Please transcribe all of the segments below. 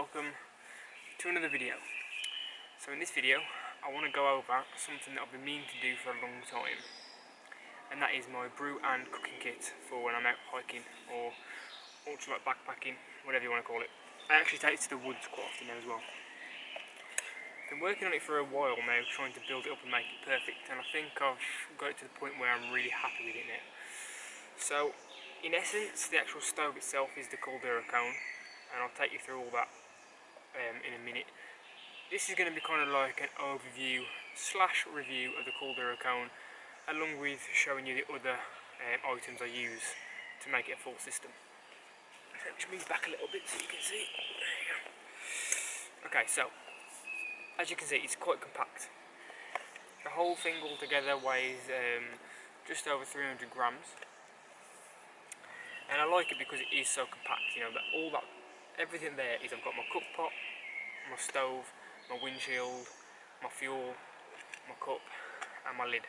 welcome to another video. So in this video I want to go over something that I've been meaning to do for a long time, and that is my brew and cooking kit for when I'm out hiking or ultralight backpacking, whatever you want to call it. I actually take it to the woods quite often now as well. Been working on it for a while now, trying to build it up and make it perfect, and I think I've got it to the point where I'm really happy with it now. So in essence, the actual stove itself is the Caldera Cone, and I'll take you through all that in a minute. This is going to be kind of like an overview slash review of the Caldera Cone, along with showing you the other items I use to make it a full system. So let me just move back a little bit so you can see. There you go. Okay, so as you can see, it's quite compact. The whole thing altogether weighs just over 300 grams. And I like it because it is so compact, you know, that everything there is, I've got my cook pot, my stove, my windshield, my fuel, my cup and my lid.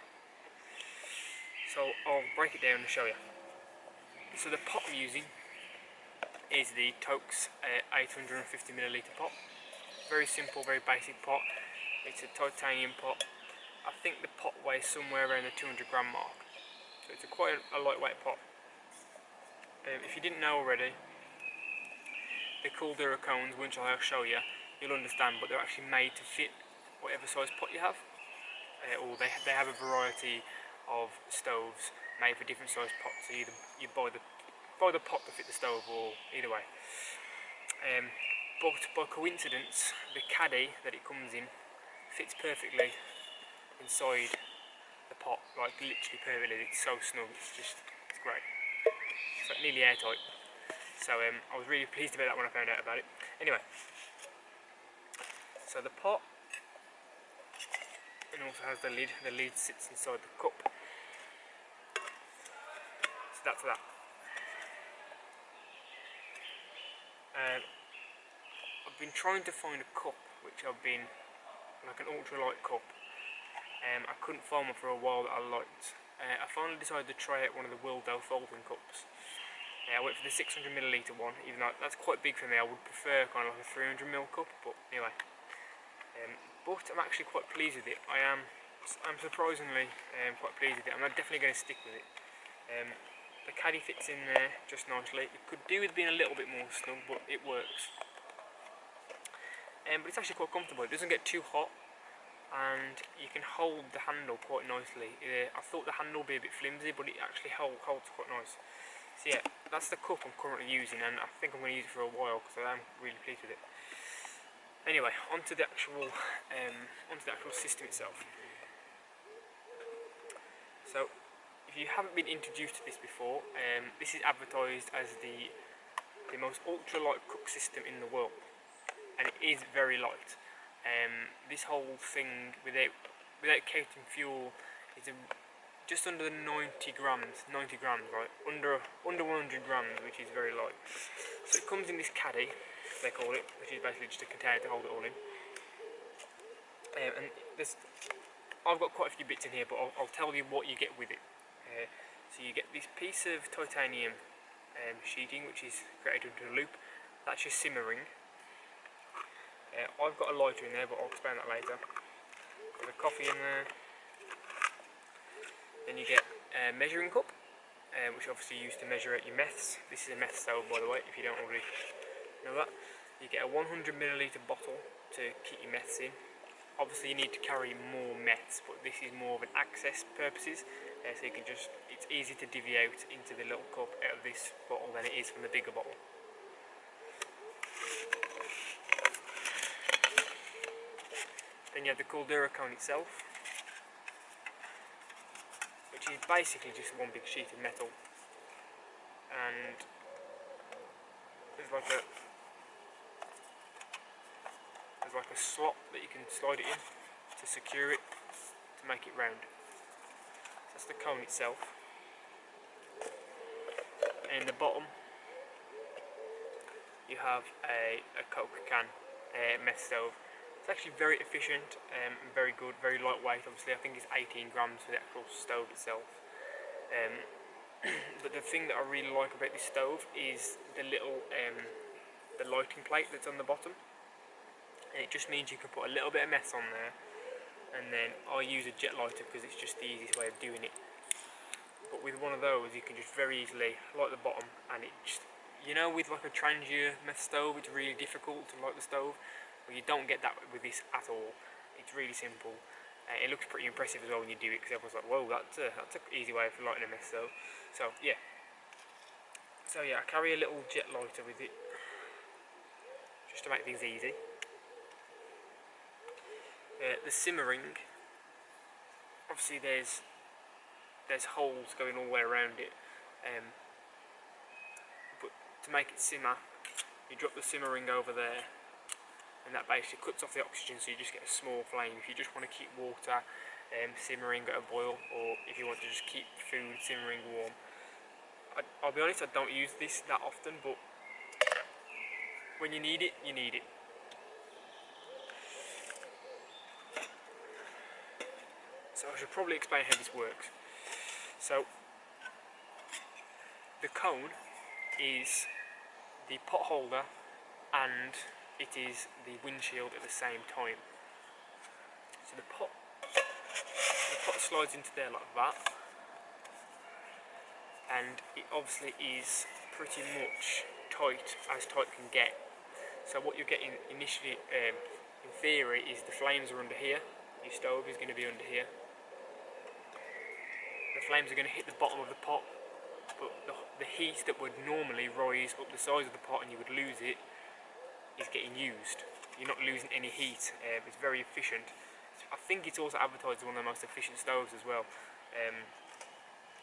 So I'll break it down and show you. So the pot I'm using is the Tokes 850ml pot. Very simple, very basic pot. It's a titanium pot. I think the pot weighs somewhere around the 200 gram mark. So it's quite a lightweight pot. If you didn't know already, the Caldera cones, which I'll show you, you'll understand, but they're actually made to fit whatever size pot you have. Or they have a variety of stoves made for different size pots. So you buy the pot to fit the stove, or either way. But by coincidence, the caddy that it comes in fits perfectly inside the pot, like literally perfectly. It's so snug, it's great. It's like nearly airtight. So I was really pleased about that when I found out about it. Anyway, so the pot, and also has the lid. The lid sits inside the cup. So that's that. I've been trying to find a cup which I've been like an ultralight cup. I couldn't find one for a while that I liked. I finally decided to try out one of the Wildo folding cups. I went for the 600ml one, even though that's quite big for me. I would prefer kind of like a 300ml cup, but anyway. But I'm actually quite pleased with it. I'm surprisingly quite pleased with it. I'm definitely going to stick with it. The caddy fits in there just nicely. It could do with being a little bit more snug, but it works. But it's actually quite comfortable. It doesn't get too hot, and you can hold the handle quite nicely. I thought the handle would be a bit flimsy, but it actually holds quite nice. So yeah, that's the cup I'm currently using, and I think I'm going to use it for a while because I am really pleased with it. Anyway, onto the actual system itself. So, if you haven't been introduced to this before, this is advertised as the most ultralight cook system in the world, and it is very light. This whole thing, without counting fuel, is just under 90 grams, right? Under 100 grams, which is very light. So it comes in this caddy, they call it, which is basically just a container to hold it all in. And I've got quite a few bits in here, but I'll tell you what you get with it. So you get this piece of titanium sheeting, which is created into a loop. That's your simmering. I've got a lighter in there, but I'll explain that later. Got a coffee in there. Then you get a measuring cup, which obviously you use to measure out your Meths. This is a Meths stove, by the way, if you don't already know that. You get a 100ml bottle to keep your Meths in. Obviously you need to carry more Meths, but this is more of an access purposes, so you can it's easy to divvy out into the little cup out of this bottle than it is from the bigger bottle. Then you have the Caldera Cone itself, which is basically just one big sheet of metal, and there's like a slot that you can slide it in to secure it, to make it round. So that's the cone itself. And in the bottom you have a Coke can Meths stove. It's actually very efficient and very good, very lightweight. Obviously I think it's 18 grams for the actual stove itself. But the thing that I really like about this stove is the little the lighting plate that's on the bottom, and it just means you can put a little bit of Meths on there, and then I use a jet lighter because it's just the easiest way of doing it. But with one of those you can just very easily light the bottom, and it just, you know, with like a Trangia Meths stove it's really difficult to light the stove. Well, you don't get that with this at all. It's really simple. It looks pretty impressive as well when you do it, because everyone's like, whoa, that's an easy way of lighting a Meths stove. So yeah, I carry a little jet lighter with it just to make things easy. The simmering, obviously there's holes going all the way around it, but to make it simmer you drop the simmering over there, and that basically cuts off the oxygen, so you just get a small flame. If you just want to keep water simmering at a boil, or if you want to just keep food simmering warm, I'll be honest, I don't use this that often, but when you need it, you need it. So I should probably explain how this works. So the cone is the pot holder and it is the windshield at the same time. So the pot slides into there like that, and it obviously is pretty much tight as tight can get. So what you're getting initially, in theory, is the flames are under here. Your stove is going to be under here. The flames are going to hit the bottom of the pot, but the heat that would normally rise up the sides of the pot and you would lose it is getting used. You're not losing any heat. It's very efficient. I think it's also advertised as one of the most efficient stoves as well.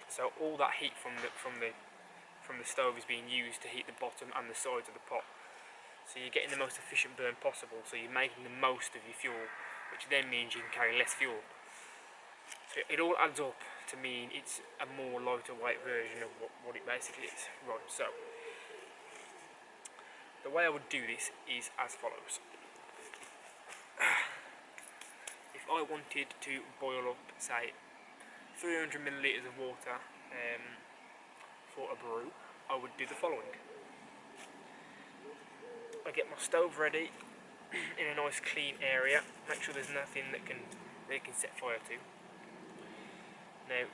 So all that heat from the stove is being used to heat the bottom and the sides of the pot. So you're getting the most efficient burn possible. So you're making the most of your fuel, which then means you can carry less fuel. So it all adds up to mean it's a more lighter weight version of what it basically is. Right, so the way I would do this is as follows. If I wanted to boil up, say, 300 millilitres of water for a brew, I would do the following. I get my stove ready in a nice clean area, make sure there's nothing that can set fire to. Now,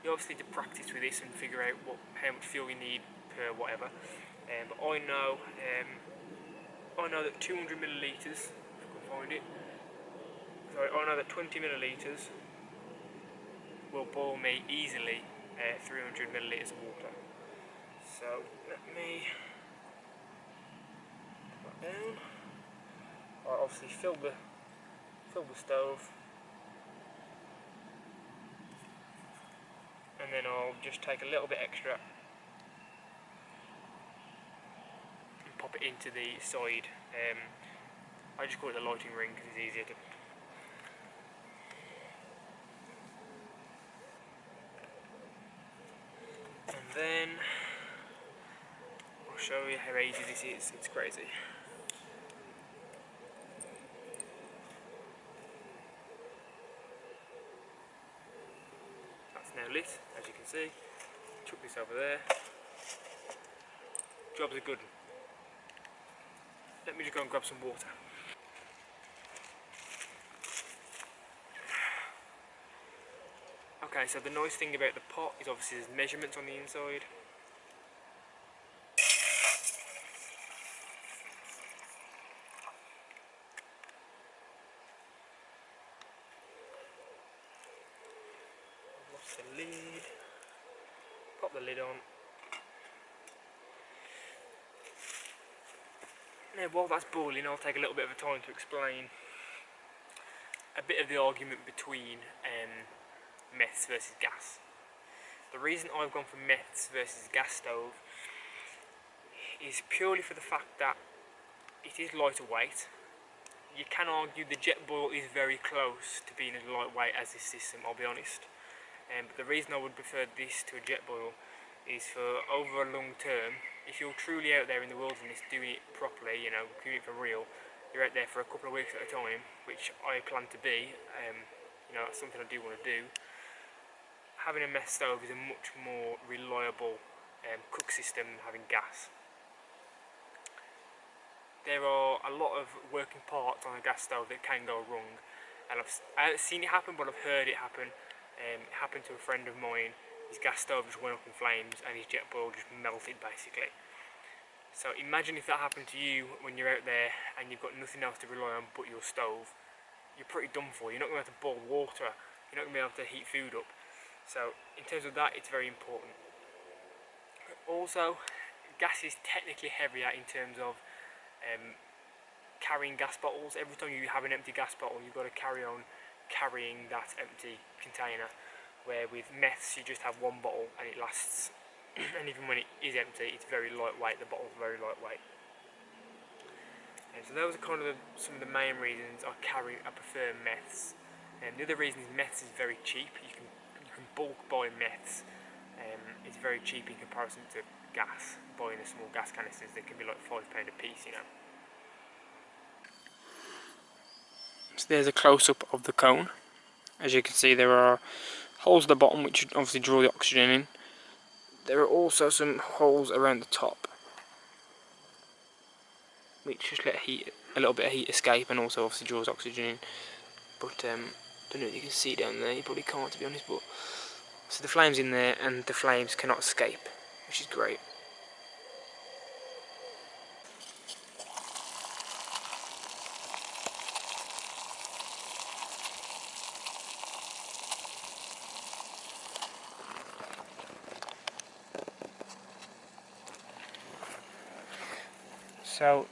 you obviously need to practice with this and figure out how much fuel you need per whatever. But I know that 200 millilitres, if I can find it. Sorry, I know that 20 millilitres will boil me easily 300 millilitres of water. So let me put that down. I'll obviously fill the stove, and then I'll just take a little bit extra and pop it into the side. I just call it the lighting ring because it's easier to. And then I'll show you how easy this is. It's crazy. That's now lit, as you can see. Chuck this over there. Job's a good one. Let me just go and grab some water. Okay, so the nice thing about the pot is obviously there's measurements on the inside. I've lost the lid. Pop the lid on. Now while that's boiling, I'll take a little bit of a time to explain a bit of the argument between Meths versus gas. The reason I've gone for Meths versus gas stove is purely for the fact that it is lighter weight. You can argue the jet boil is very close to being as lightweight as this system, I'll be honest. But the reason I would prefer this to a jet boil is for over a long term, if you're truly out there in the wilderness doing it properly, you know, doing it for real, you're out there for a couple of weeks at a time, which I plan to be, you know, that's something I do want to do. Having a Meths stove is a much more reliable cook system than having gas. there are a lot of working parts on a gas stove that can go wrong, and I haven't seen it happen, but I've heard it happen. It happened to a friend of mine. His gas stove just went up in flames and his jet boil just melted basically. So imagine if that happened to you when you're out there and you've got nothing else to rely on but your stove. You're pretty done for. You're not going to be able to boil water, you're not going to be able to heat food up. So in terms of that, it's very important. Also, gas is technically heavier in terms of carrying gas bottles. Every time you have an empty gas bottle, you've got to carry on carrying that empty container, where with Meths you just have one bottle and it lasts and even when it is empty, it's very lightweight. The bottle's very lightweight. And so those are kind of some of the main reasons I prefer Meths. And the other reason is Meths is very cheap. You can bulk buy Meths. It's very cheap in comparison to gas. Buying the small gas canisters, they can be like £5 a piece, you know. So there's a close-up of the cone. As you can see, there are holes at the bottom which obviously draw the oxygen in. There are also some holes around the top which just let a little bit of heat escape, and also obviously draws oxygen in. But don't know if you can see down there. You probably can't, to be honest. But so the flame's in there, and the flames cannot escape, which is great. So,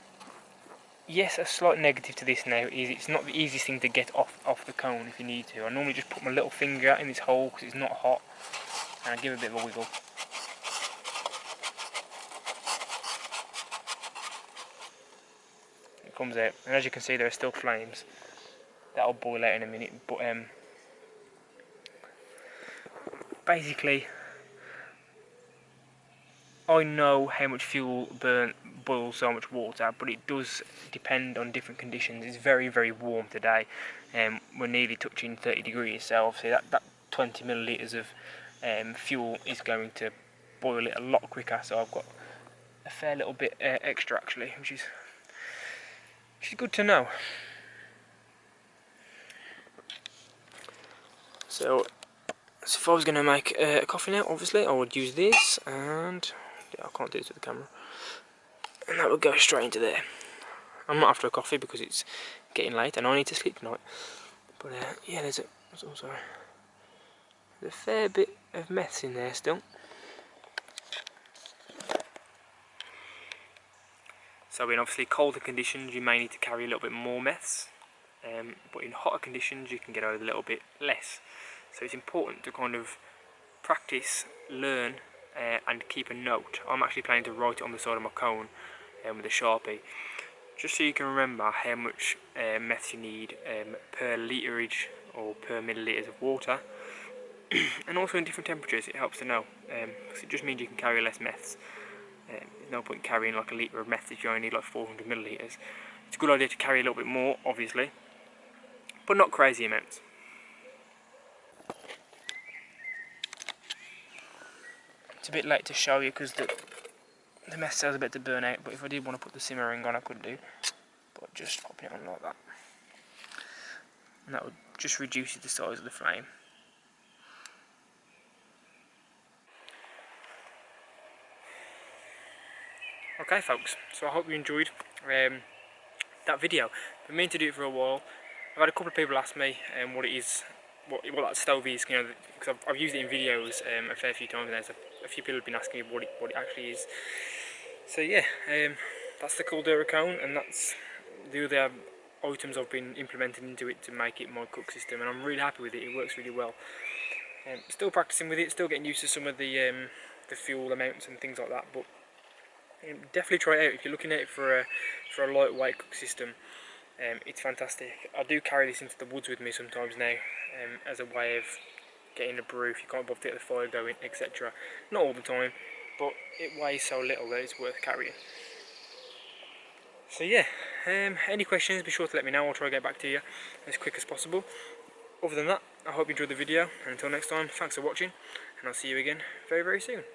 yes, a slight negative to this now is it's not the easiest thing to get off the cone if you need to. I normally just put my little finger in this hole because it's not hot, and I give it a bit of a wiggle. It comes out, and as you can see, there are still flames. That'll boil out in a minute, but basically, I know how much fuel boils so much water, but it does depend on different conditions. It's very, very warm today, and we're nearly touching 30 degrees, so obviously that 20 millilitres of fuel is going to boil it a lot quicker, so I've got a fair little bit extra actually, which is good to know. So if I was going to make a coffee now, obviously I would use this, and I can't do this with the camera, and that would go straight into there. I'm not after a coffee because it's getting late and I need to sleep tonight. But yeah, there's a fair bit of Meths in there still. So in obviously colder conditions you may need to carry a little bit more Meths, but in hotter conditions you can get away with a little bit less. So it's important to kind of practice, learn, and keep a note. I'm actually planning to write it on the side of my cone with a Sharpie, just so you can remember how much Meths you need per literage or per millilitres of water, and also in different temperatures. It helps to know, because it just means you can carry less Meths. There's no point carrying like a litre of Meths if you only need like 400 millilitres. It's a good idea to carry a little bit more, obviously, but not crazy amounts. It's a bit late to show you because the Meths cells are a bit to burn out, but if I did want to put the simmer ring on I could do, but just popping it on like that, and that would just reduce the size of the flame. Okay folks, so I hope you enjoyed that video. I've been meaning to do it for a while. I've had a couple of people ask me what it is, what that stove is, you know, because I've used it in videos a fair few times now, so a few people have been asking me what it actually is. So yeah, that's the Caldera Cone, and that's the other items I've been implementing into it to make it my cook system, and I'm really happy with it. It works really well. Still practicing with it, still getting used to some of the fuel amounts and things like that, but definitely try it out if you're looking at it for a lightweight cook system. It's fantastic. I do carry this into the woods with me sometimes now, as a way of getting a brew if you can't bother to get the fire going, etc. Not all the time, but it weighs so little that it's worth carrying. So yeah, any questions, be sure to let me know. I'll try to get back to you as quick as possible. Other than that, I hope you enjoyed the video, and until next time, thanks for watching, and I'll see you again very, very soon.